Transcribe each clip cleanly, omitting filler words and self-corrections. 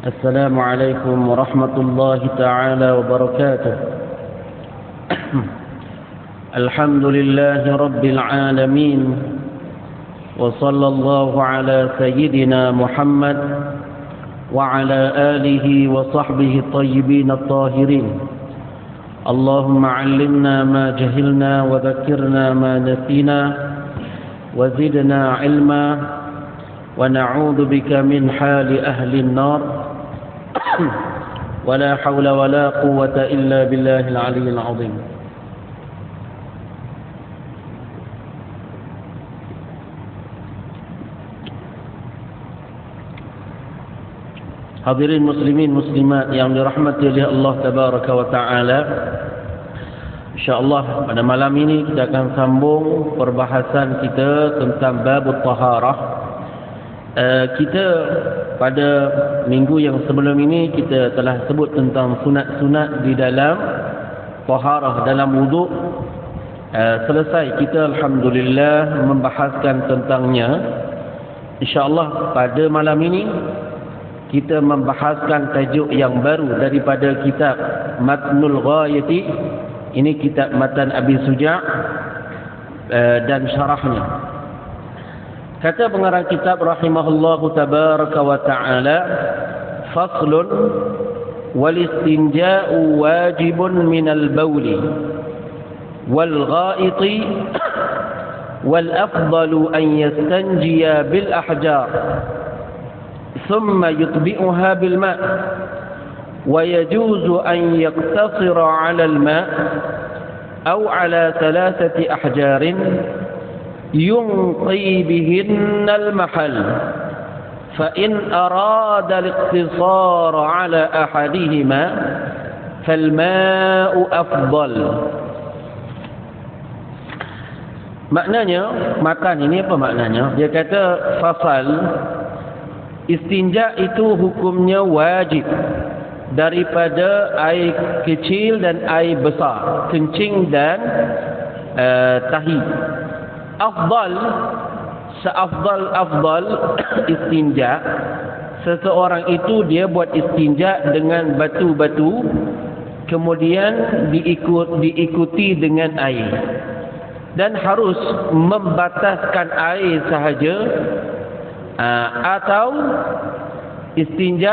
السلام عليكم ورحمة الله تعالى وبركاته. الحمد لله رب العالمين، وصلى الله على سيدنا محمد وعلى آله وصحبه الطيبين الطاهرين. اللهم علمنا ما جهلنا وذكرنا ما نسينا وزدنا علما ونعوذ بك من حال أهل النار ولا حول ولا قوة إلا بالله العلي العظيم. Hadirin muslimin muslimat yang dirahmati oleh Allah tabaraka wa taala, insyaallah pada malam ini kita akan sambung perbahasan kita tentang bab taharah. Kita pada minggu yang sebelum ini kita telah sebut tentang sunat-sunat di dalam taharah, dalam wuduk. Selesai kita alhamdulillah membahaskan tentangnya. InsyaAllah pada malam ini kita membahaskan tajuk yang baru daripada kitab Matnul Ghayati. Ini kitab Matan Abi Suja' dan syarahnya. Kata pengarang kitab rahimahullahu tabaraka wa ta'ala, faslun wal istinja'u wajibun minal bawli wal gha'iti wal afdalu an yastanjiya bil ahjar thumma yutbi'uha bil ma' wa yajuzu an yaqtasira 'ala al ma' aw 'ala thalathati ahjarin ينقي بهن المحل فإن أراد الاقتصار على أحدهما فالماء أفضل. Maknanya, matan ini apa maknanya? Dia kata fasal, istinja itu hukumnya wajib daripada air kecil dan air besar, kencing dan tahi. Afdal, seafdal istinja, seseorang itu dia buat istinja dengan batu-batu, kemudian diikuti dengan air, dan harus membataskan air sahaja, atau istinja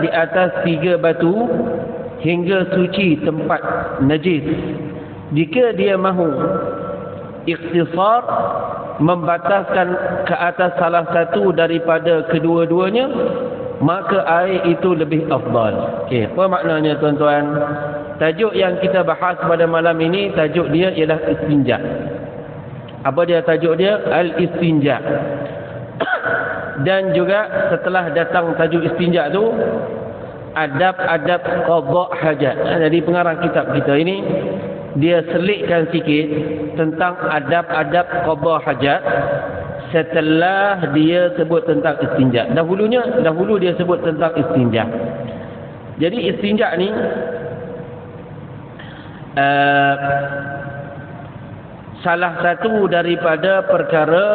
di atas 3 batu hingga suci tempat najis. Jika dia mahu ikhtisar, membataskan ke atas salah satu daripada kedua-duanya, maka air itu lebih afdal. Okey, apa maknanya tuan-tuan? Tajuk yang kita bahas pada malam ini, tajuk dia ialah istinja. Apa dia tajuk dia? Al-istinja. Dan juga setelah datang tajuk istinja tu, adab-adab qada hajat. Jadi pengarang kitab kita ini dia selitkan sikit tentang adab-adab qada hajat setelah dia sebut tentang istinja. Dahulu dia sebut tentang istinja. Jadi istinja ni salah satu daripada perkara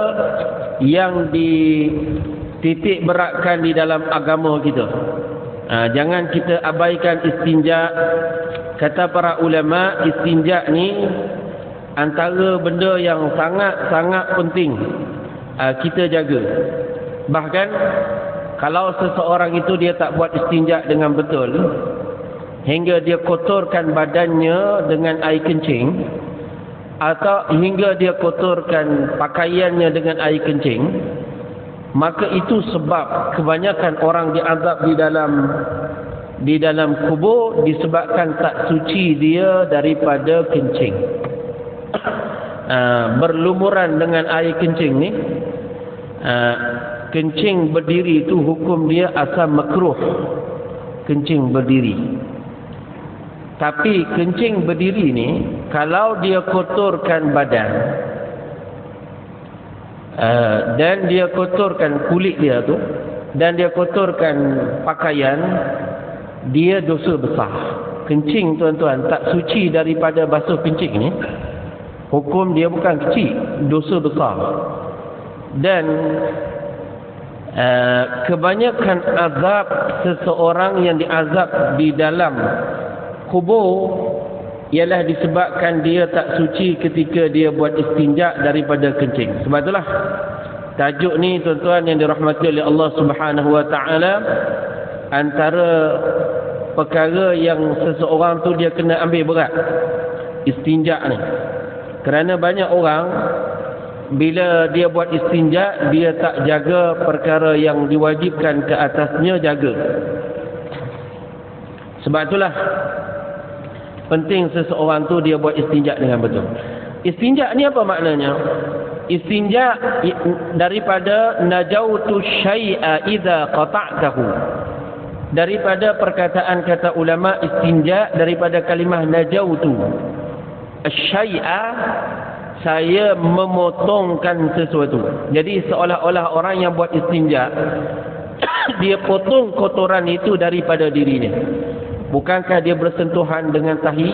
yang dititik beratkan di dalam agama kita. Jangan kita abaikan istinja. Kata para ulama, istinja ni antara benda yang sangat-sangat penting kita jaga. Bahkan kalau seseorang itu dia tak buat istinja dengan betul, hingga dia kotorkan badannya dengan air kencing, atau hingga dia kotorkan pakaiannya dengan air kencing, maka itu sebab kebanyakan orang diazab di dalam kubur disebabkan tak suci dia daripada kencing. Berlumuran dengan air kencing ni, kencing berdiri itu hukum dia asal makruh, kencing berdiri. Tapi kencing berdiri ni kalau dia kotorkan badan dan dia kotorkan kulit dia tu, dan dia kotorkan pakaian, dia dosa besar. Kencing tuan-tuan tak suci daripada basuh kencing ni, hukum dia bukan kecil, dosa besar. Dan kebanyakan azab seseorang yang diazab di dalam kubur ialah disebabkan dia tak suci ketika dia buat istinja daripada kencing. Sebab itulah tajuk ni tuan-tuan yang dirahmati oleh Allah Subhanahu wa taala, antara perkara yang seseorang tu dia kena ambil berat, istinja ni. Kerana banyak orang bila dia buat istinja, dia tak jaga perkara yang diwajibkan ke atasnya jaga. Sebab itulah penting seseorang tu dia buat istinja dengan betul. Istinja ni apa maknanya? Istinja daripada najautu syai'a idza qata'tahu. Daripada perkataan kata ulama istinja daripada kalimah najautu. Syai'a, saya memotongkan sesuatu. Jadi seolah-olah orang yang buat istinja dia potong kotoran itu daripada dirinya. Bukankah dia bersentuhan dengan tahi,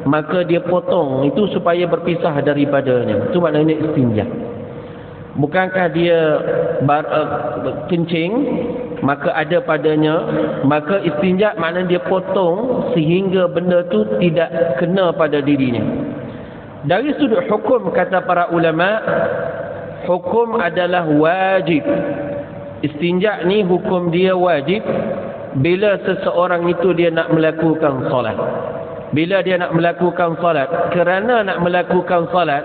maka dia potong itu supaya berpisah daripadanya. Itu maknanya istinja. Bukankah dia kencing, maka ada padanya, maka istinja maknanya dia potong sehingga benda tu tidak kena pada dirinya. Dari sudut hukum kata para ulama, hukum adalah wajib. Istinja ni hukum dia wajib bila seseorang itu dia nak melakukan solat. Bila dia nak melakukan solat, kerana nak melakukan solat,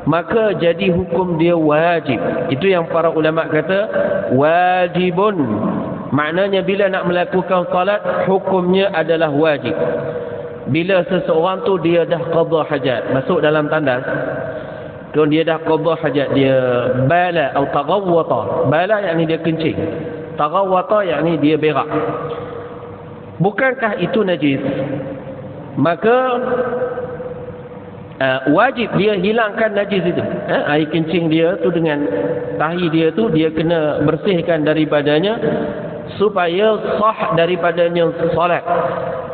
maka jadi hukum dia wajib. Itu yang para ulama kata wajibun. Maknanya bila nak melakukan solat, hukumnya adalah wajib. Bila seseorang tu dia dah qada hajat, masuk dalam tandas, kalau dia dah qada hajat, dia bala atau taghawwata. Bala yakni dia kencing, taghawwata yakni dia berak. Bukankah itu najis? Maka wajib dia hilangkan najis itu. Air kencing dia tu dengan tahi dia tu, dia kena bersihkan daripadanya supaya sah daripadanya solat.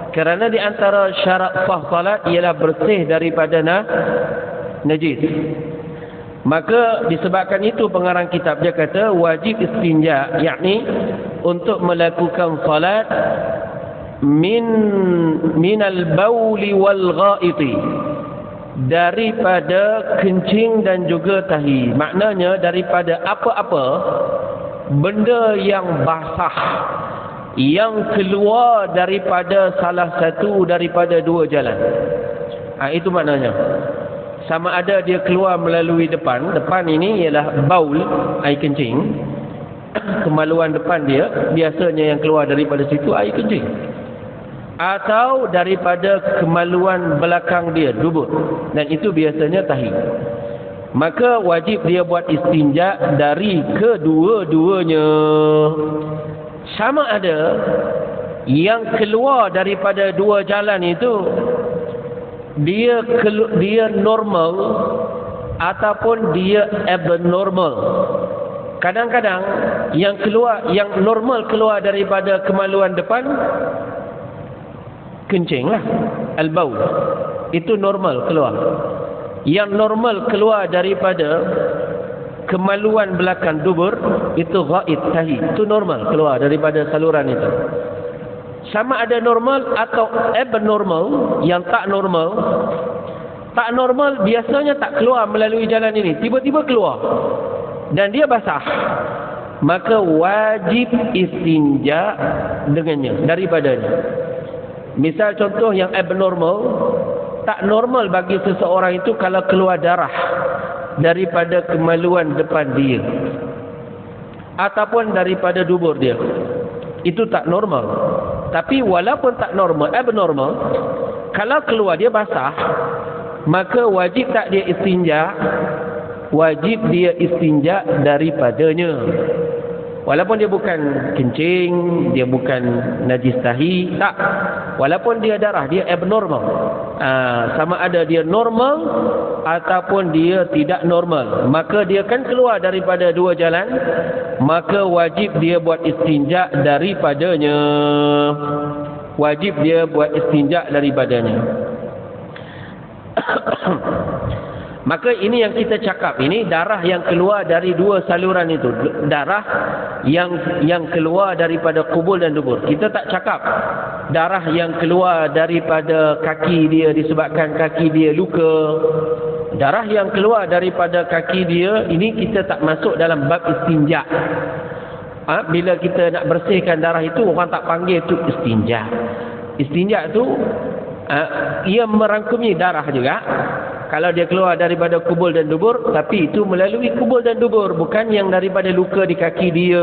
Kerana di antara syarat sah salat ialah bersih daripada najis. Maka disebabkan itu pengarang kitab dia kata wajib istinja, yakni untuk melakukan salat minal bauli wal ghaiti, daripada kencing dan juga tahi. Maknanya daripada apa-apa benda yang basah yang keluar daripada salah satu daripada dua jalan. Itu maknanya. Sama ada dia keluar melalui depan. Depan ini ialah baul, air kencing. Kemaluan depan dia, biasanya yang keluar daripada situ air kencing. Atau daripada kemaluan belakang dia, dubur. Dan itu biasanya tahi. Maka wajib dia buat istinja dari kedua-duanya. Sama ada yang keluar daripada dua jalan itu dia normal ataupun dia abnormal. Kadang-kadang yang normal keluar daripada kemaluan depan, kencing lah, al-baul, itu normal keluar. Yang normal keluar daripada kemaluan belakang dubur, itu ghaid, tahi, itu normal keluar daripada saluran itu. Sama ada normal atau abnormal. Yang tak normal, tak normal biasanya tak keluar melalui jalan ini, tiba-tiba keluar dan dia basah, maka wajib istinja dengannya, daripadanya. Misal contoh yang abnormal, tak normal bagi seseorang itu kalau keluar darah daripada kemaluan depan dia ataupun daripada dubur dia. Itu tak normal. Tapi walaupun tak normal, abnormal, kalau keluar dia basah, maka wajib tak dia istinja? Wajib dia istinja daripadanya. Walaupun dia bukan kencing, dia bukan najis tahi, tak. Walaupun dia darah, dia abnormal. Sama ada dia normal ataupun dia tidak normal, maka dia kan keluar daripada dua jalan, maka wajib dia buat istinja daripadanya. Wajib dia buat istinja daripadanya. Maka ini yang kita cakap, ini darah yang keluar dari dua saluran itu, darah yang keluar daripada kubul dan dubur. Kita tak cakap darah yang keluar daripada kaki dia disebabkan kaki dia luka. Darah yang keluar daripada kaki dia ini kita tak masuk dalam bab istinja. Bila kita nak bersihkan darah itu, orang tak panggil itu istinja. Istinja itu ia merangkumi darah juga. Kalau dia keluar daripada kubul dan dubur, tapi itu melalui kubul dan dubur, bukan yang daripada luka di kaki dia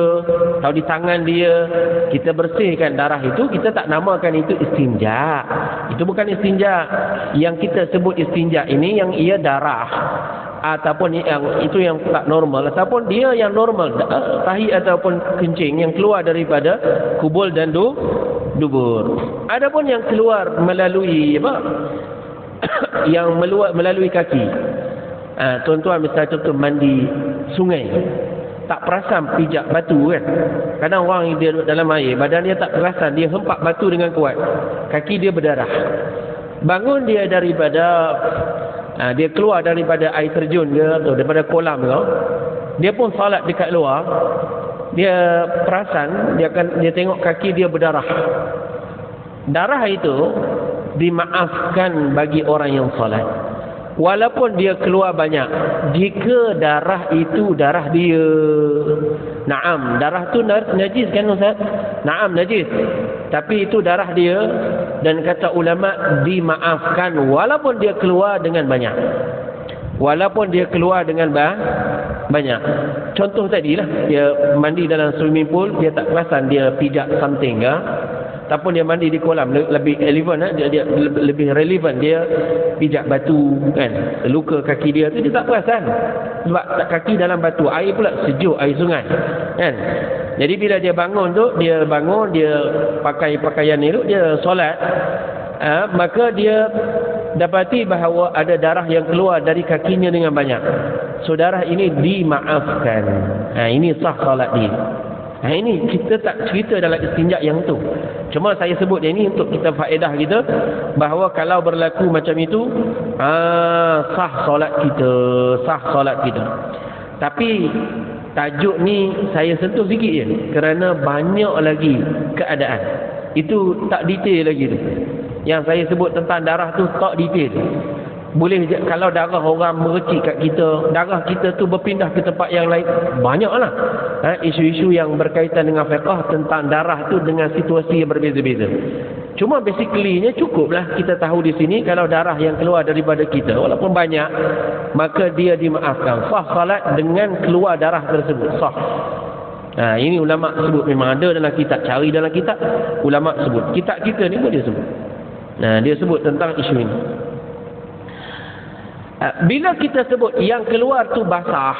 atau di tangan dia. Kita bersihkan darah itu, kita tak namakan itu istinja. Itu bukan istinja. Yang kita sebut istinja ini yang ia darah, ataupun yang itu yang tak normal, ataupun dia yang normal, tahi ataupun kencing yang keluar daripada kubul dan dubur. Adapun yang keluar melalui yang melalui kaki, tuan-tuan misalnya contoh mandi sungai, tak perasan pijak batu kan. Kadang orang dia duduk dalam air, badan dia tak perasan, dia hempak batu dengan kuat, kaki dia berdarah. Bangun dia daripada dia keluar daripada air terjun ke atau daripada kolam ke, dia pun salat dekat luar, dia perasan, dia tengok kaki dia berdarah. Darah itu dimaafkan bagi orang yang salat, walaupun dia keluar banyak, jika darah itu darah dia. Naam, darah tu najis kan Ustaz? Naam, najis, tapi itu darah dia, dan kata ulama dimaafkan walaupun dia keluar dengan banyak. Walaupun dia keluar dengan banyak. Contoh tadilah, dia mandi dalam swimming pool, dia tak perasan dia pijak something ataupun dia mandi di kolam, lebih relevan, dia lebih relevan, dia pijak batu kan, luka kaki dia tu dia tak perasan sebab kaki dalam batu, air pula sejuk, air sungai kan. Jadi bila dia bangun tu, dia pakai pakaian elok, dia solat, maka dia dapati bahawa ada darah yang keluar dari kakinya dengan banyak. So darah ini dimaafkan. Ini sah solat dia. Ini kita tak cerita dalam istinja yang tu. Cuma saya sebut dia ni untuk kita faedah kita bahawa kalau berlaku macam itu, sah solat kita. Tapi tajuk ni saya sentuh sikit je kerana banyak lagi keadaan. Itu tak detail lagi tu. Yang saya sebut tentang darah tu tak detail. Boleh kalau darah orang merecik kat kita, darah kita tu berpindah ke tempat yang lain, banyaklah isu-isu yang berkaitan dengan fiqh tentang darah tu dengan situasi yang berbeza-beza. Cuma basically-nya cukuplah kita tahu di sini kalau darah yang keluar daripada kita walaupun banyak, maka dia dimaafkan. Sah salat dengan keluar darah tersebut, sah. Ini ulama sebut, memang ada dalam kitab, cari dalam kitab ulama sebut. Kitab kita ni pun dia sebut. Dia sebut tentang isu ini. Bila kita sebut yang keluar tu basah,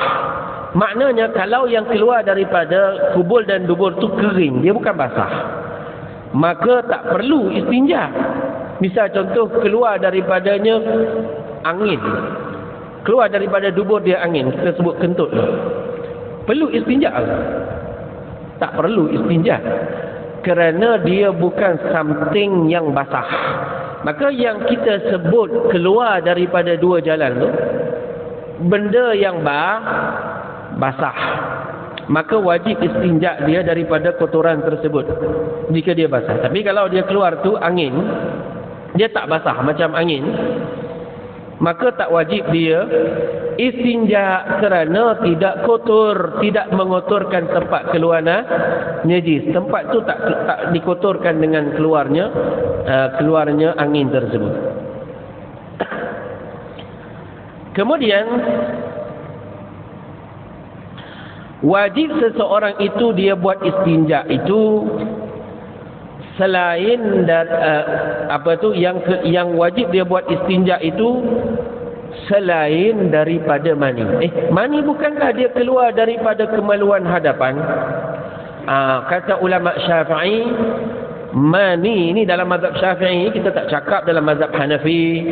maknanya kalau yang keluar daripada kubul dan dubur tu kering, dia bukan basah, maka tak perlu istinja. Misal contoh keluar daripadanya angin, keluar daripada dubur dia angin, kita sebut kentut tu, perlu istinja? Tak perlu istinja, kerana dia bukan something yang basah. Maka yang kita sebut keluar daripada dua jalan tu, benda yang basah, maka wajib istinja dia daripada kotoran tersebut jika dia basah. Tapi kalau dia keluar tu angin, dia tak basah macam angin, maka tak wajib dia istinja kerana tidak kotor, tidak mengotorkan tempat keluar najis. Tempat tu tak dikotorkan dengan keluarnya angin tersebut. Kemudian wajib seseorang itu dia buat istinja itu selain yang wajib dia buat istinja itu selain daripada mani. Mani bukankah dia keluar daripada kemaluan hadapan? Kata ulama Syafi'i, mani ini dalam mazhab Syafi'i, kita tak cakap dalam mazhab Hanafi,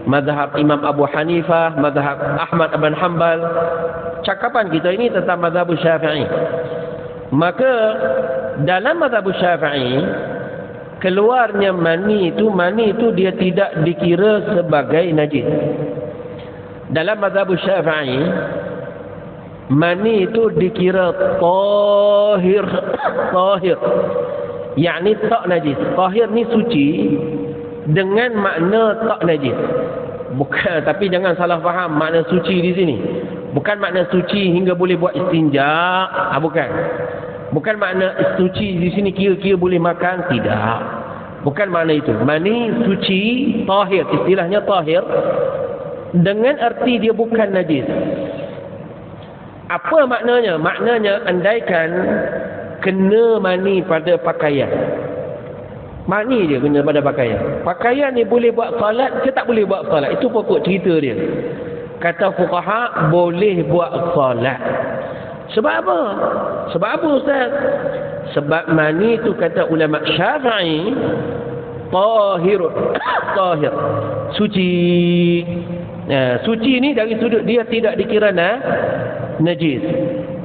mazhab Imam Abu Hanifah, mazhab Ahmad bin Hanbal. Cakapan kita ini tentang mazhab Syafi'i. Maka dalam mazhab Syafi'i, keluarnya mani itu dia tidak dikira sebagai najis. dalam mazhab Syafi'i, mani itu dikira tahir. Tahir yakni tak najis. Tahir ni suci dengan makna tak najis. Bukan, tapi jangan salah faham makna suci di sini. Bukan makna suci hingga boleh buat istinja. Bukan. Bukan makna suci di sini kira-kira boleh makan. Tidak. Bukan makna itu. Mani suci, tahir. Istilahnya tahir. Dengan arti dia bukan najis. Apa maknanya? Maknanya andaikan kena mani pada pakaian. Mani dia kena pada pakaian. Pakaian ni boleh buat salat ke tak boleh buat salat? Itu pokok cerita dia. Kata fuqaha boleh buat salat. Sebab apa? Sebab apa Ustaz? Sebab mani itu kata ulama Syafi'i tahirun. Tahir. Suci. Suci ni dari sudut dia tidak dikira najis.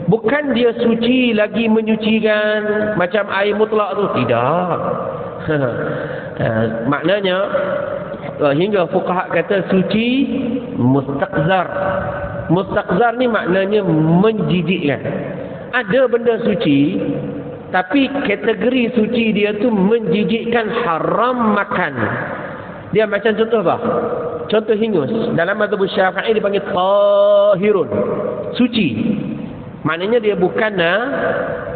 Bukan dia suci lagi menyucikan macam air mutlak tu. Tidak. Maknanya hingga fuqaha kata suci mustaqzar. Mustaqzar ni maknanya menjijikkan. Ada benda suci tapi kategori suci dia tu menjijikkan, haram makan. Dia macam contoh apa? Contoh hingus. Dalam mazhab Syafi'i dipanggil tahirun. Suci. Maknanya dia bukan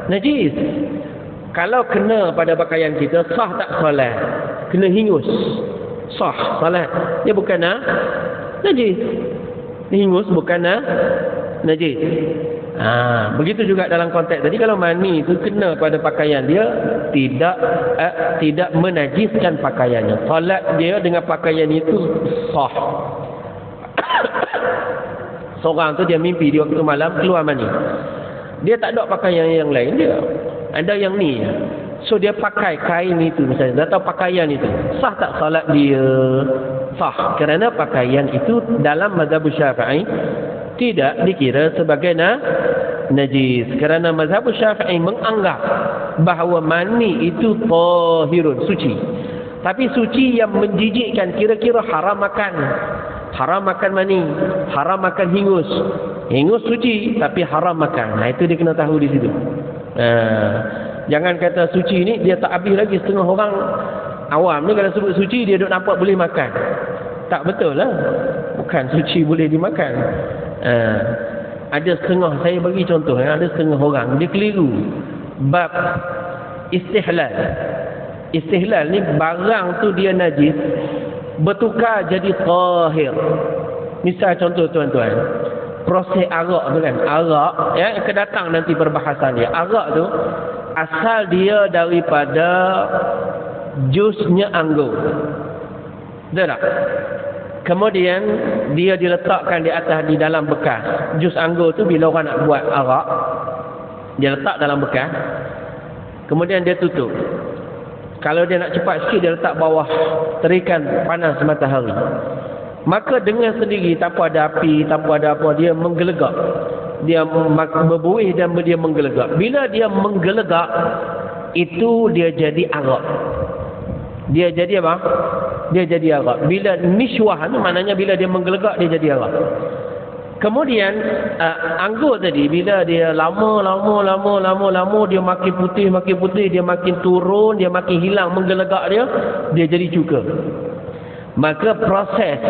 najis. Kalau kena pada pakaian kita, sah tak solat? Kena hingus, sah solat. Dia bukan najis. Hingus bukan najis. Begitu juga dalam konteks tadi, kalau mani itu kena pada pakaian dia, tidak menajiskan pakaiannya. Solat dia dengan pakaian itu sah. Seorang tu dia mimpi di waktu malam keluar mani. Dia tak ada pakaian yang lain dia. Ada yang ni. So dia pakai kain itu misalnya, atau pakaian itu. Sah tak salat dia? Sah. Kerana pakaian itu dalam mazhab Syafi'i tidak dikira sebagai najis. Kerana mazhab Syafi'i menganggap bahawa mani itu tahirun, suci. Tapi suci yang menjijikkan, kira-kira haram makan. Haram makan mani, haram makan hingus. Hingus suci tapi haram makan. Itu dia kena tahu di situ. Jangan kata suci ni dia tak habis lagi. Setengah orang awam ni kalau sebut suci dia duk nampak boleh makan. Tak betul lah. Bukan suci boleh dimakan. Ada setengah, saya bagi contoh, ada setengah orang dia keliru bab istihlal. Istihlal ni barang tu dia najis bertukar jadi tahir. Misal contoh tuan-tuan, proses arak tu kan, arak akan datang nanti perbahasan dia. Arak tu asal dia daripada jusnya anggur, betul tak? Kemudian dia diletakkan di atas, di dalam bekas. Jus anggur tu bila orang nak buat arak, dia letak dalam bekas, kemudian dia tutup. Kalau dia nak cepat sikit, dia letak bawah terikan panas matahari. Maka dengan sendiri, tanpa ada api, tanpa ada apa, dia menggelegak. Dia berbuih dan dia menggelegak. Bila dia menggelegak, itu dia jadi arak. Dia jadi apa? Dia jadi arak. Bila nishwah tu maknanya bila dia menggelegak, dia jadi arak. Kemudian anggur tadi bila dia lama dia makin putih, dia makin turun, dia makin hilang menggelegak dia jadi cuka. Maka proses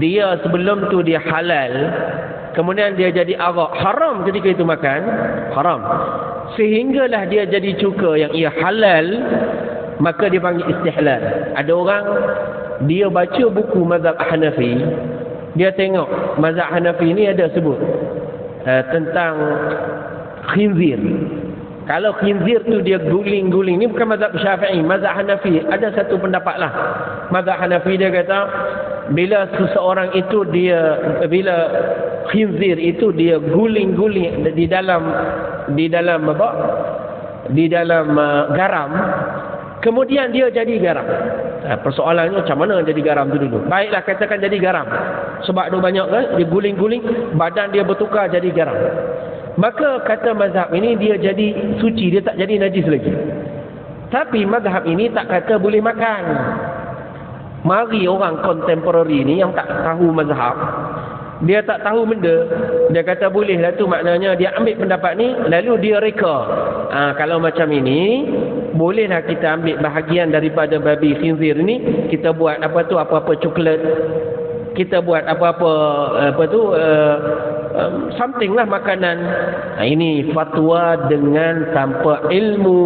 dia sebelum tu dia halal, kemudian dia jadi arak, haram ketika itu makan, haram. Sehinggalah dia jadi cuka yang ia halal, maka dia panggil istihlal. Ada orang dia baca buku mazhab Hanafi, dia tengok mazhab Hanafi ni ada sebut tentang khinzir. Kalau khinzir tu dia guling-guling, ni bukan mazhab Syafi'i, mazhab Hanafi. Ada satu pendapat lah. Mazhab Hanafi dia kata bila seseorang itu bila khinzir itu dia guling-guling di dalam apa? Di dalam garam, kemudian dia jadi garam. Persoalannya macam mana jadi garam tu dulu. Baiklah katakan jadi garam. Sebab dia banyak kan, dia guling-guling, badan dia bertukar jadi garam. Maka kata mazhab ini dia jadi suci, dia tak jadi najis lagi. Tapi mazhab ini tak kata boleh makan. Mari orang contemporary ni yang tak tahu mazhab, dia tak tahu benda, dia kata boleh lah tu, maknanya dia ambil pendapat ni lalu dia reka. Kalau macam ini bolehlah kita ambil bahagian daripada babi khinzir ni, kita buat apa-apa coklat, kita buat something lah, makanan. Ini fatwa dengan tanpa ilmu.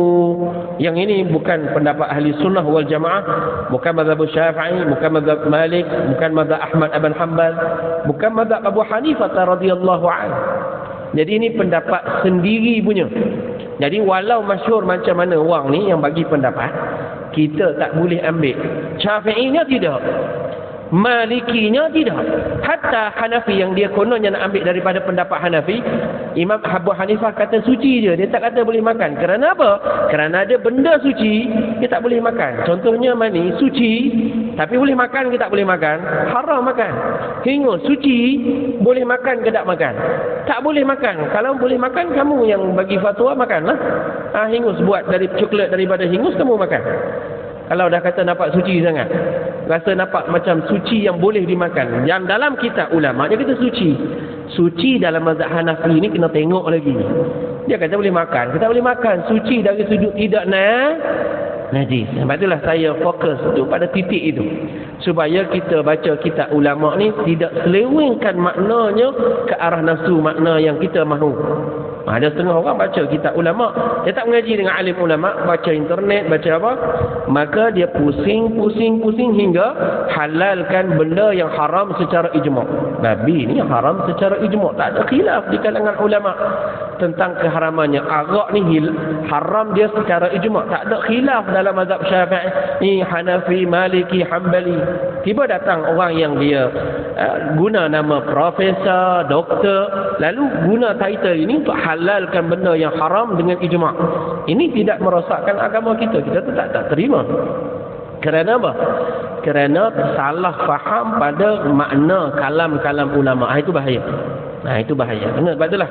Yang ini bukan pendapat ahli sunnah wal jamaah, bukan mazhab Syafi'i, bukan mazhab Malik, bukan mazhab Ahmad bin Hanbal, bukan mazhab Abu Hanifah radhiyallahu anhu. Jadi ini pendapat sendiri punya. Jadi walau masyhur macam mana orang ni yang bagi pendapat, kita tak boleh ambil. Syafi'inya tidak, Malikinya tidak, hatta Hanafi yang dia kononnya nak ambil daripada pendapat Hanafi, Imam Abu Hanifah kata suci je, dia tak kata boleh makan. Kerana apa? Kerana ada benda suci dia tak boleh makan. Contohnya mani suci tapi boleh makan ke tak boleh makan? Haram makan. Hingus suci, boleh makan ke tak makan? Tak boleh makan. Kalau boleh makan, kamu yang bagi fatwa makanlah. Hingus buat dari coklat daripada hingus, kamu makan. Kalau dah kata nampak suci sangat, rasa nampak macam suci yang boleh dimakan, yang dalam kitab ulama dia kata suci. Suci dalam mazhab Hanafi ni kena tengok lagi. Dia kata boleh makan, kita boleh makan. Suci dari sudut tidak najis. Sebab itulah saya fokus tu pada titik itu, supaya kita baca kitab ulama ni tidak selewengkan maknanya ke arah nafsu makna yang kita mahu. Ada setengah orang baca kitab ulama, dia tak mengaji dengan alim ulama, baca internet, baca apa, maka dia pusing hingga halalkan benda yang haram secara ijma'. Babi ni haram secara ijma', tak ada khilaf di kalangan ulama tentang keharamannya. Arak ni haram dia secara ijma', tak ada khilaf dalam mazhab Syafi'i, Hanafi, Maliki, Hanbali. Tiba datang orang yang dia guna nama profesor, doktor, lalu guna title ini untuk halalkan benda yang haram dengan ijma'. Ini tidak merosakkan agama kita. Kita tu tak terima. Kerana apa? Kerana salah faham pada makna kalam-kalam ulama. Itu bahaya. Itu bahaya. Sebab itulah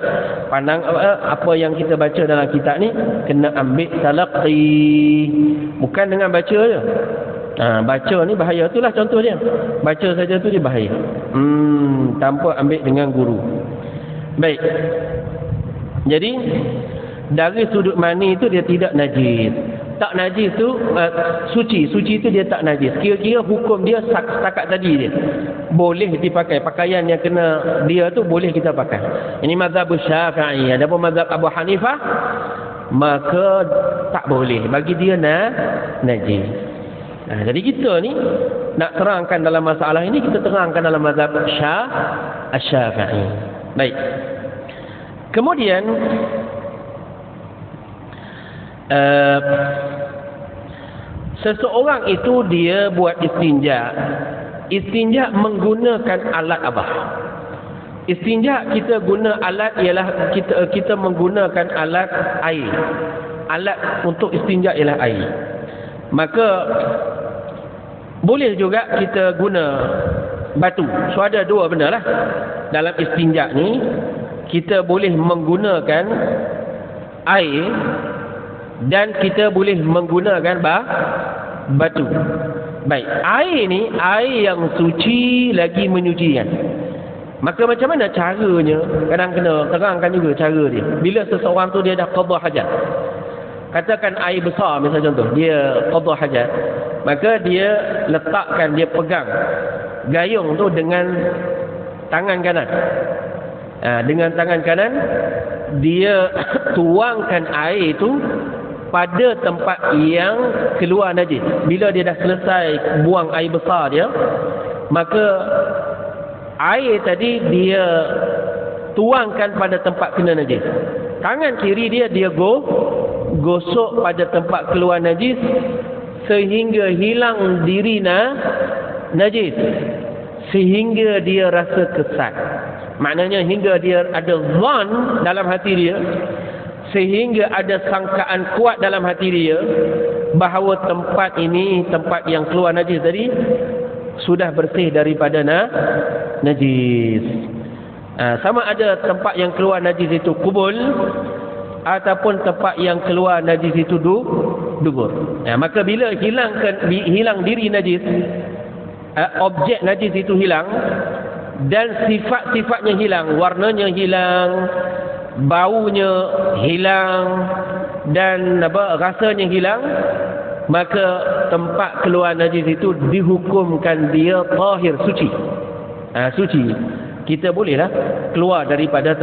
pandang apa yang kita baca dalam kitab ni kena ambil talaqi, bukan dengan baca je. Baca ni bahaya. Itulah contoh dia. Baca saja tu dia bahaya. Tanpa ambil dengan guru. Baik. Jadi dari sudut mani itu dia tidak najis. Tak najis tu suci. Suci tu dia tak najis. Kira-kira hukum dia setakat tadi dia. Boleh dipakai. Pakaian yang kena dia tu boleh kita pakai. Ini mazhab Syafi'i. Adapun mazhab Abu Hanifah, maka tak boleh. Bagi dia najis. Jadi kita ni nak terangkan dalam masalah ini, kita terangkan dalam mazhab Syafi'i. Baik. Kemudian seseorang itu dia buat istinja. Istinja menggunakan alat apa? Istinja kita guna alat ialah kita menggunakan alat air. Alat untuk istinja ialah air. Maka boleh juga kita guna batu. So ada dua benda lah dalam istinja ni. Kita boleh menggunakan air dan kita boleh menggunakan batu. Baik, air ni air yang suci lagi menyucikan. Maka macam mana caranya? Kadang kena terangkan juga cara dia. Bila seseorang tu dia dah qada hajat, katakan air besar misalnya contoh, dia qada hajat, maka dia letakkan, dia pegang gayung tu dengan tangan kanan. Dengan tangan kanan dia tuangkan air itu pada tempat yang keluar najis. Bila dia dah selesai buang air besar dia, maka air tadi dia tuangkan pada tempat kena najis. Tangan kiri dia gosok pada tempat keluar najis sehingga hilang diri najis, sehingga dia rasa kesat. Maknanya hingga dia ada zan dalam hati dia, sehingga ada sangkaan kuat dalam hati dia bahawa tempat ini, tempat yang keluar najis tadi, sudah bersih daripada najis. Sama ada tempat yang keluar najis itu kubul ataupun tempat yang keluar najis itu dubur. Maka bila hilang diri najis, objek najis itu hilang, dan sifat-sifatnya hilang, warnanya hilang, baunya hilang, dan rasanya hilang, maka tempat keluar najis itu dihukumkan dia tahir, suci. Suci. Kita bolehlah keluar daripada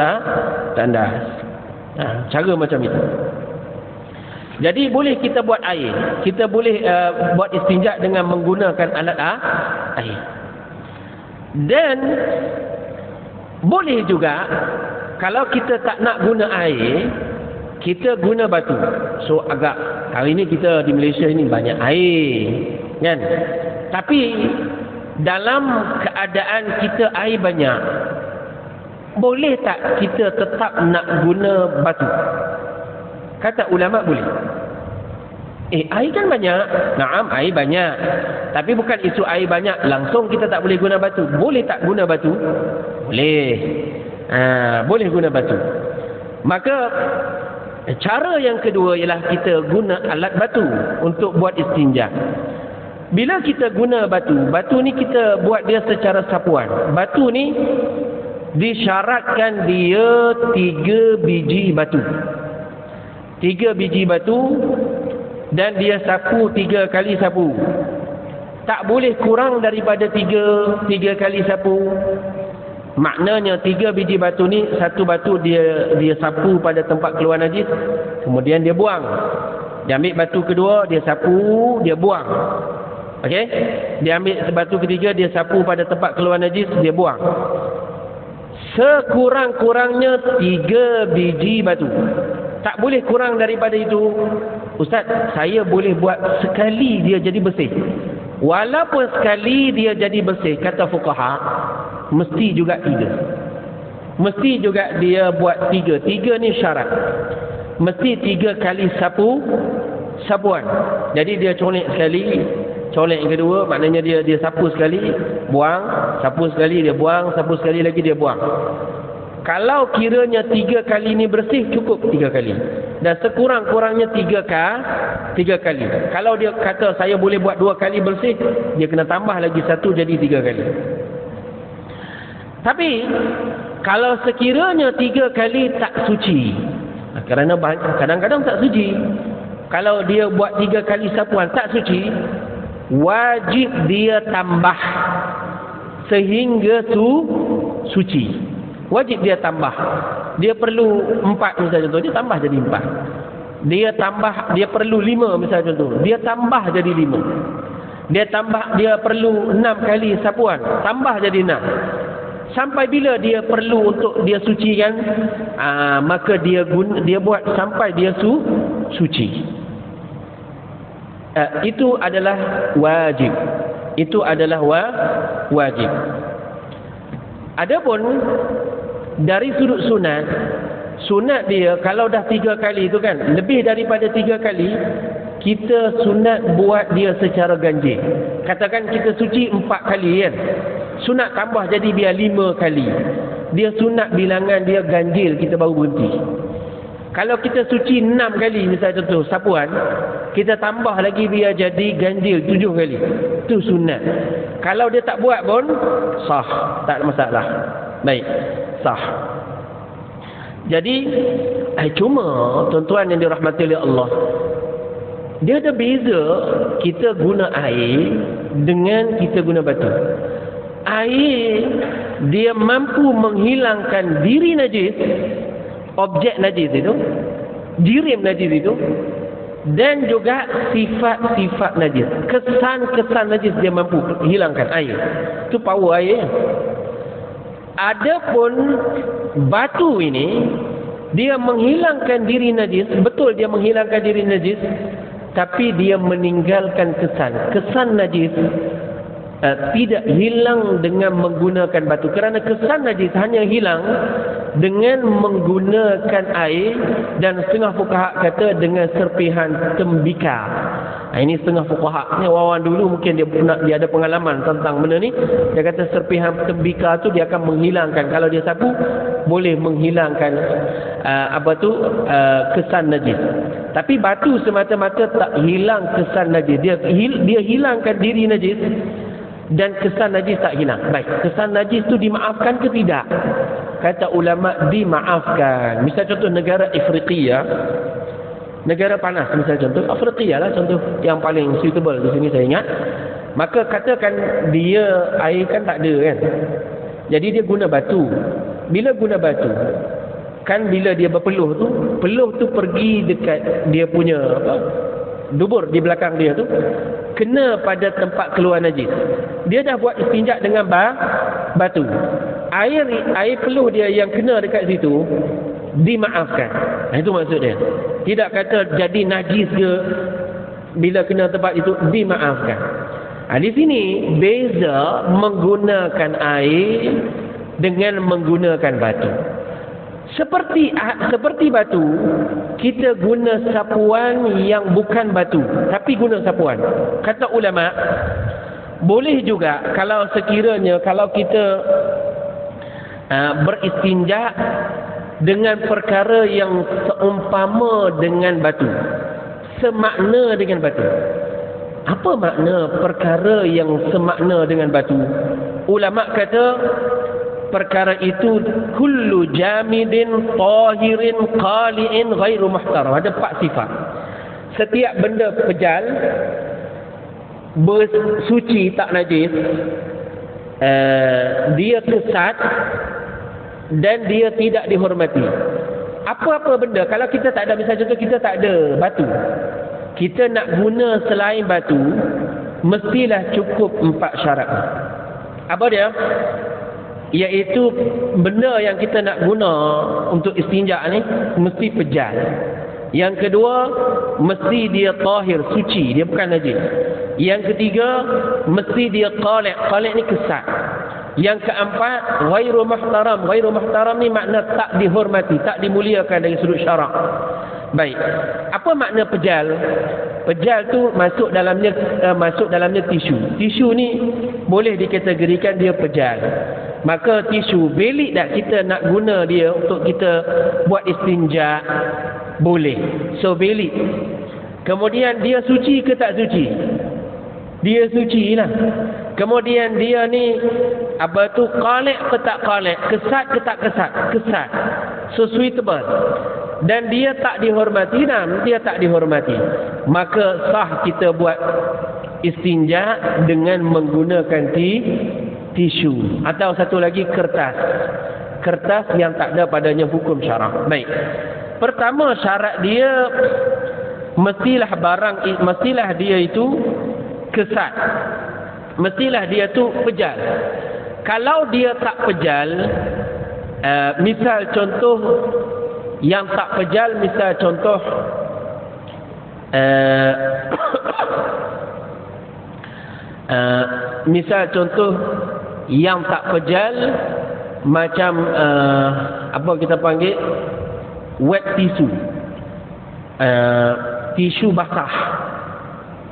tandas. Cara macam itu. Jadi boleh kita buat air. Kita boleh buat istinja dengan menggunakan alat air. Dan boleh juga kalau kita tak nak guna air, kita guna batu. So agak hari ni kita di Malaysia ini banyak air, kan? Tapi dalam keadaan kita air banyak, boleh tak kita tetap nak guna batu? Kata ulama boleh. Air kan banyak. Naam, air banyak. Tapi bukan isu air banyak langsung kita tak boleh guna batu. Boleh tak guna batu? Boleh. Boleh guna batu. Maka cara yang kedua ialah kita guna alat batu untuk buat istinja. Bila kita guna batu, batu ni kita buat dia secara sapuan. Batu ni disyaratkan dia 3 biji batu. 3 biji batu dan dia sapu 3 kali sapu. Tak boleh kurang daripada 3 kali sapu. Maknanya 3 biji batu ni, satu batu dia sapu pada tempat keluar najis, kemudian dia buang. Dia ambil batu kedua, dia sapu, dia buang. Okey? Dia ambil batu ketiga, dia sapu pada tempat keluar najis, dia buang. Sekurang-kurangnya 3 biji batu. Tak boleh kurang daripada itu. Ustaz, saya boleh buat sekali dia jadi bersih. Walaupun sekali dia jadi bersih, kata fuqaha, mesti juga 3. Mesti juga dia buat 3. 3 ni syarat. Mesti 3 kali sapuan. Jadi dia colek sekali, colek yang kedua, maknanya dia sapu sekali, buang, sapu sekali, dia buang, sapu sekali lagi, dia buang. Kalau kiranya 3 kali ni bersih, cukup 3 kali. Dan sekurang-kurangnya 3 kali. Kalau dia kata saya boleh buat 2 kali bersih, dia kena tambah lagi 1 jadi 3 kali. Tapi kalau sekiranya 3 kali tak suci, kerana kadang-kadang tak suci. Kalau dia buat 3 kali sapuan tak suci, wajib dia tambah sehingga suci. Wajib dia tambah. Dia perlu 4 misalnya contoh, dia tambah jadi 4. Dia perlu 5 misalnya contoh, dia tambah jadi 5. Dia perlu 6 kali sapuan, tambah jadi 6. Sampai bila dia perlu untuk dia sucikan, maka dia buat sampai dia suci. Itu adalah wajib. Itu adalah wajib. Adapun dari sudut sunat dia kalau dah 3 kali itu kan, lebih daripada 3 kali, kita sunat buat dia secara ganjil. Katakan kita suci 4 kali kan, sunat tambah jadi biar 5 kali. Dia sunat bilangan dia ganjil, kita baru berhenti. Kalau kita suci 6 kali misalnya contoh sapuan, kita tambah lagi biar jadi ganjil 7 kali. Itu sunat. Kalau dia tak buat pun sah, tak ada masalah. Baik, sah. Jadi cuma tuan-tuan yang dirahmati oleh Allah, dia ada beza kita guna air dengan kita guna batu. Air dia mampu menghilangkan diri najis, objek najis itu, jirim najis itu, dan juga sifat-sifat najis, kesan-kesan najis dia mampu hilangkan air. Itu power air. Adapun batu ini, dia menghilangkan diri najis, betul dia menghilangkan diri najis, tapi dia meninggalkan kesan. Kesan najis tidak hilang dengan menggunakan batu, kerana kesan najis hanya hilang dengan menggunakan air, dan setengah fuqaha kata dengan serpihan tembikar. Ini setengah fuqaha ni, orang dulu mungkin dia ada pengalaman tentang benda ni. Dia kata serpihan tembikar tu dia akan menghilangkan, kalau dia sapu boleh menghilangkan kesan najis. Tapi batu semata-mata tak hilang kesan najis, dia hilangkan diri najis, dan kesan najis tak hilang. Baik, kesan najis tu dimaafkan ke tidak? Kata ulama dimaafkan. Misal contoh negara Afrika, negara panas, misal contoh Afrika lah contoh yang paling suitable di sini saya ingat. Maka katakan dia air kan tak ada kan. Jadi dia guna batu. Bila guna batu, kan bila dia berpeluh tu pergi dekat dia punya dubur di belakang dia tu, kena pada tempat keluar najis. Dia dah buat istinja dengan batu. Air peluh dia yang kena dekat situ dimaafkan. Itu maksud dia. Tidak kata jadi najis ke bila kena tempat itu, dimaafkan. Di sini beza menggunakan air dengan menggunakan batu. Seperti batu, kita guna sapuan yang bukan batu, tapi guna sapuan. Kata ulama, boleh juga kalau sekiranya kalau kita beristinja dengan perkara yang seumpama dengan batu, semakna dengan batu. Apa makna perkara yang semakna dengan batu? Ulama kata perkara itu kullu jamidin tahirin qali'in ghairu muhtaram. Ada 4 sifat. Setiap benda pejal, bersuci tak najis, dia kesat dan dia tidak dihormati. Apa-apa benda, kalau kita tak ada, misalnya contoh kita tak ada batu, kita nak guna selain batu, mestilah cukup 4 syarat. Apa dia? Iaitu benda yang kita nak guna untuk istinja ni mesti pejal. Yang kedua, mesti dia tahir, suci, dia bukan najis. Yang ketiga, mesti dia qali'. Qali' ni kesat. Yang keempat, ghairu muhtaram. Ghairu muhtaram ni makna tak dihormati, tak dimuliakan dari sudut syarak. Baik. Apa makna pejal? Pejal tu masuk dalamnya tisu. Tisu ni boleh dikategorikan dia pejal. Maka tisu, belik tak kita nak guna dia untuk kita buat istinja? Boleh. So belik. Kemudian dia suci ke tak suci? Dia suci lah. Kemudian dia ni qali' ke tak qali'? Kesat ke tak kesat? Kesat. So suitable. Dan dia tak dihormati, dia tak dihormati. Maka sah kita buat istinja dengan menggunakan tisu. Atau satu lagi kertas. Kertas yang tak ada padanya hukum syarak. Baik. Pertama syarat dia, mestilah dia itu kesat. Mestilah dia tu pejal. Kalau dia tak pejal, misal contoh yang tak pejal, misal contoh misal contoh yang tak pejal macam apa kita panggil wet tissue, tisu basah.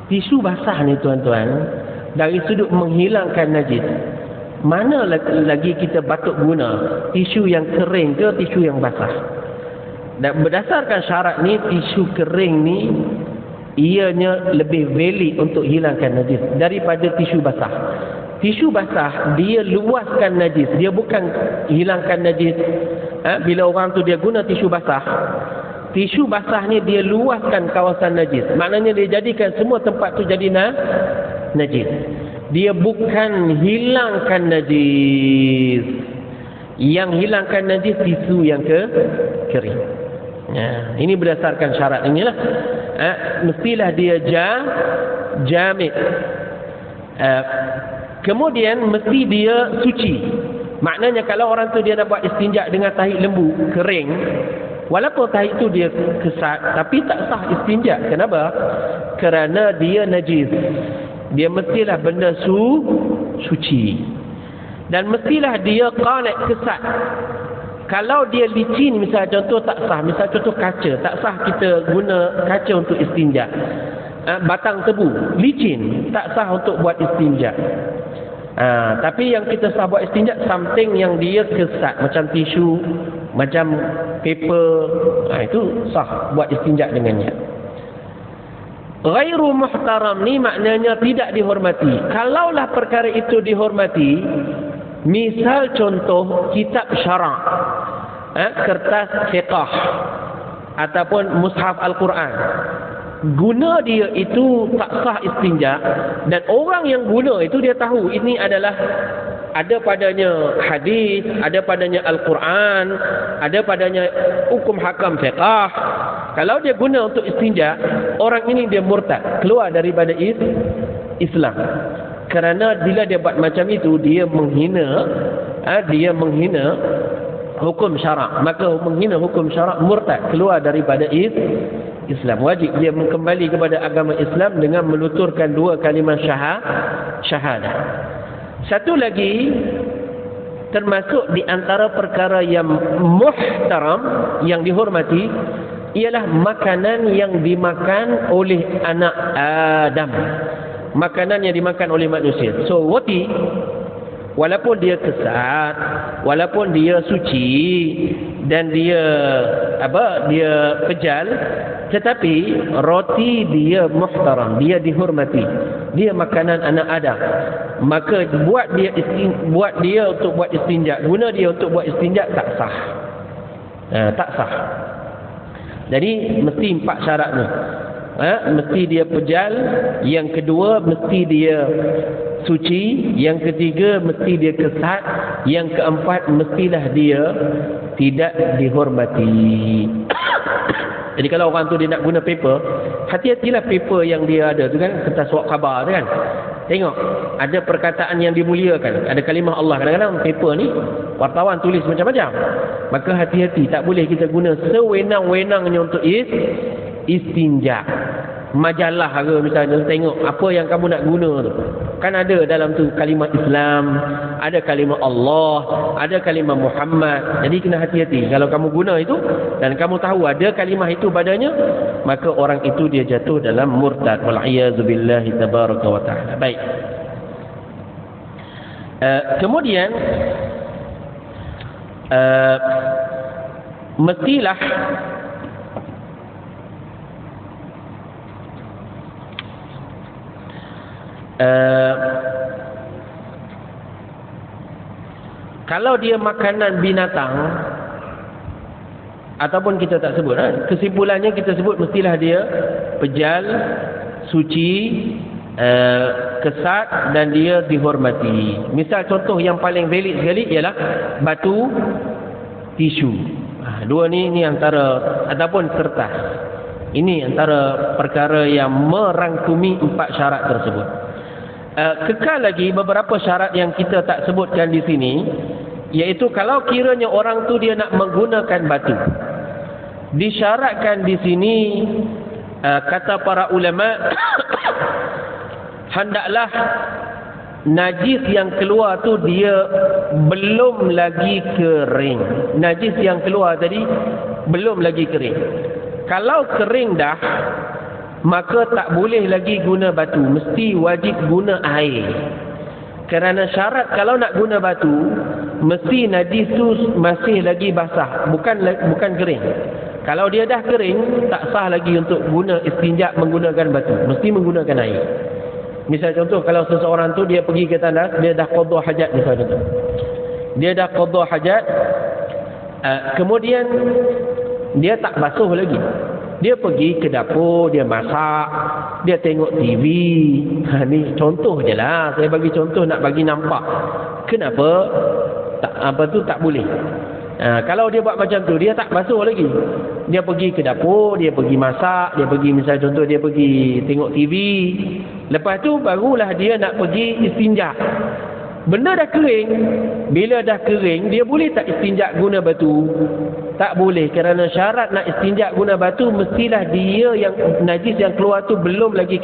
Tisu basah ni tuan-tuan, dari sudut menghilangkan najis, mana lagi kita patut guna? Tisu yang kering ke tisu yang basah? Dan berdasarkan syarat ni, tisu kering ni ianya lebih valid untuk hilangkan najis daripada tisu basah. Tisu basah dia luaskan najis, dia bukan hilangkan najis. Bila orang tu dia guna tisu basah ni dia luaskan kawasan najis. Maknanya dia jadikan semua tempat tu jadi najis. Dia bukan hilangkan najis. Yang hilangkan najis tisu yang kering. Ini berdasarkan syarat inilah. Mestilah dia jamid. Kemudian mesti dia suci. Maknanya kalau orang tu dia nak buat istinja dengan tahi lembu kering, walaupun tahi itu dia kesat, tapi tak sah istinja. Kenapa? Kerana dia najis. Dia mestilah benda suci. Dan mestilah dia qali', kesat. Kalau dia licin, misal contoh tak sah. Misal contoh kaca, tak sah kita guna kaca untuk istinja. Batang tebu, licin, tak sah untuk buat istinja. Tapi yang kita sah buat istinja, something yang dia kesat, macam tisu, macam paper, itu sah buat istinja dengannya. Ghairu muhtaram ni maknanya tidak dihormati. Kalaulah perkara itu dihormati, misal contoh kitab syarak, kertas fiqh ataupun mushaf Al-Quran, guna dia itu tak sah istinja, dan orang yang guna itu dia tahu ini adalah ada padanya hadis, ada padanya Al-Quran, ada padanya hukum hakam fiqh. Kalau dia guna untuk istinja, orang ini dia murtad, keluar daripada Islam. Kerana bila dia buat macam itu, dia menghina hukum syarak. Maka menghina hukum syarak, murtad, keluar daripada Islam. Wajib dia kembali kepada agama Islam dengan menuturkan 2 kalimah syahadah. Satu lagi, termasuk di antara perkara yang muhtaram, yang dihormati, ialah makanan yang dimakan oleh anak Adam. Makanan yang dimakan oleh manusia. So roti, walaupun dia kesat, walaupun dia suci dan dia pejal, tetapi roti dia muhtaram, dia dihormati, dia makanan anak Adam. Maka buat dia untuk buat istinja, guna dia untuk buat istinja tak sah. Tak sah. Jadi mesti 4 syarat ni. Mesti dia pejal, yang kedua mesti dia suci, yang ketiga mesti dia kesat, yang keempat mestilah dia tidak dihormati. Jadi kalau orang tu dia nak guna paper, hati-hatilah paper yang dia ada tu kan, kertas surat khabar tu kan. Tengok, ada perkataan yang dimuliakan, ada kalimah Allah. Kadang-kadang paper ni wartawan tulis macam-macam. Maka hati-hati, tak boleh kita guna sewenang-wenangnya untuk istinja. Majalah ke misalnya, tengok apa yang kamu nak guna tu. Kan ada dalam tu kalimah Islam, ada kalimah Allah, ada kalimah Muhammad. Jadi kena hati-hati. Kalau kamu guna itu dan kamu tahu ada kalimah itu padanya, maka orang itu dia jatuh dalam murtad. Wal'iyazubillahi tabaraka wa ta'ala. Baik. Kemudian mestilah kalau dia makanan binatang ataupun kita tak sebut, kesimpulannya kita sebut mestilah dia pejal, suci, kesat dan dia dihormati. Misal contoh yang paling valid sekali ialah batu, tisu. Dua ni antara, ataupun kertas. Ini antara perkara yang merangkumi 4 syarat tersebut. Kekal lagi beberapa syarat yang kita tak sebutkan di sini, iaitu kalau kiranya orang tu dia nak menggunakan batu, disyaratkan di sini, kata para ulama, hendaklah najis yang keluar tu dia belum lagi kering. Najis yang keluar tadi belum lagi kering. Kalau kering dah, maka tak boleh lagi guna batu, mesti wajib guna air. Kerana syarat kalau nak guna batu, mesti najis tu masih lagi basah, bukan kering. Kalau dia dah kering, tak sah lagi untuk guna istinja menggunakan batu, mesti menggunakan air. Misal contoh, kalau seseorang tu dia pergi ke tandas, dia dah qada hajat misalnya tu. Dia dah qada hajat, kemudian dia tak basuh lagi. Dia pergi ke dapur, dia masak, dia tengok TV. Ni contoh je lah. Saya bagi contoh nak bagi nampak. Kenapa tak boleh. Kalau dia buat macam tu, dia tak basuh lagi. Dia pergi ke dapur, dia pergi masak, dia pergi misal contoh dia pergi tengok TV. Lepas tu barulah dia nak pergi istinja. Benda dah kering. Bila dah kering, dia boleh tak istinja guna batu? Tak boleh, kerana syarat nak istinja guna batu mestilah dia yang najis yang keluar tu belum lagi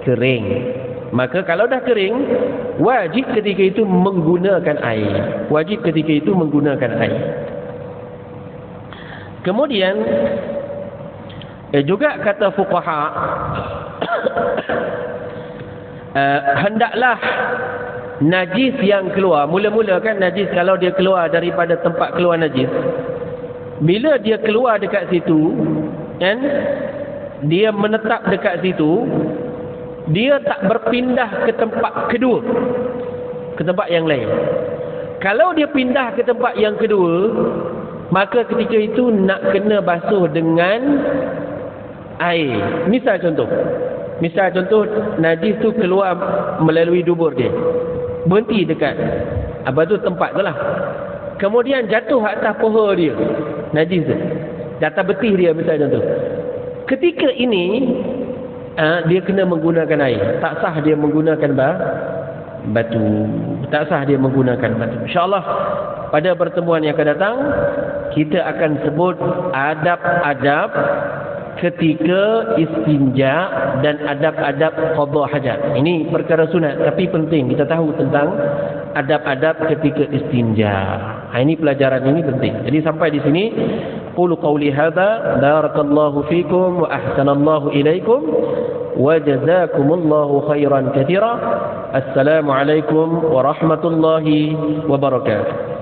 kering. Maka kalau dah kering, wajib ketika itu menggunakan air. Wajib ketika itu menggunakan air. Kemudian juga kata fuqaha, hendaklah najis yang keluar, mula-mula kan najis kalau dia keluar daripada tempat keluar najis, bila dia keluar dekat situ kan, dia menetap dekat situ, dia tak berpindah ke tempat kedua, ke tempat yang lain. Kalau dia pindah ke tempat yang kedua, maka ketika itu nak kena basuh dengan air. Misal contoh najis tu keluar melalui dubur dia, berhenti dekat apa tu tempat tu lah, kemudian jatuh atas paha dia najis tu, atas betih dia misal contoh. Ketika ini dia kena menggunakan air. Tak sah dia menggunakan batu. Tak sah dia menggunakan batu. InsyaAllah pada pertemuan yang akan datang kita akan sebut adab-adab ketika istinja dan adab-adab qada hajat. Ini perkara sunat tapi penting kita tahu tentang adab-adab ketika istinja. Ini pelajaran ini penting. Jadi sampai di sini qulu qawli hadza barakallahu fikum wa ahsanallahu ilaikum wa jazakumullahu khairan katsira. Assalamu alaikum warahmatullahi wabarakatuh.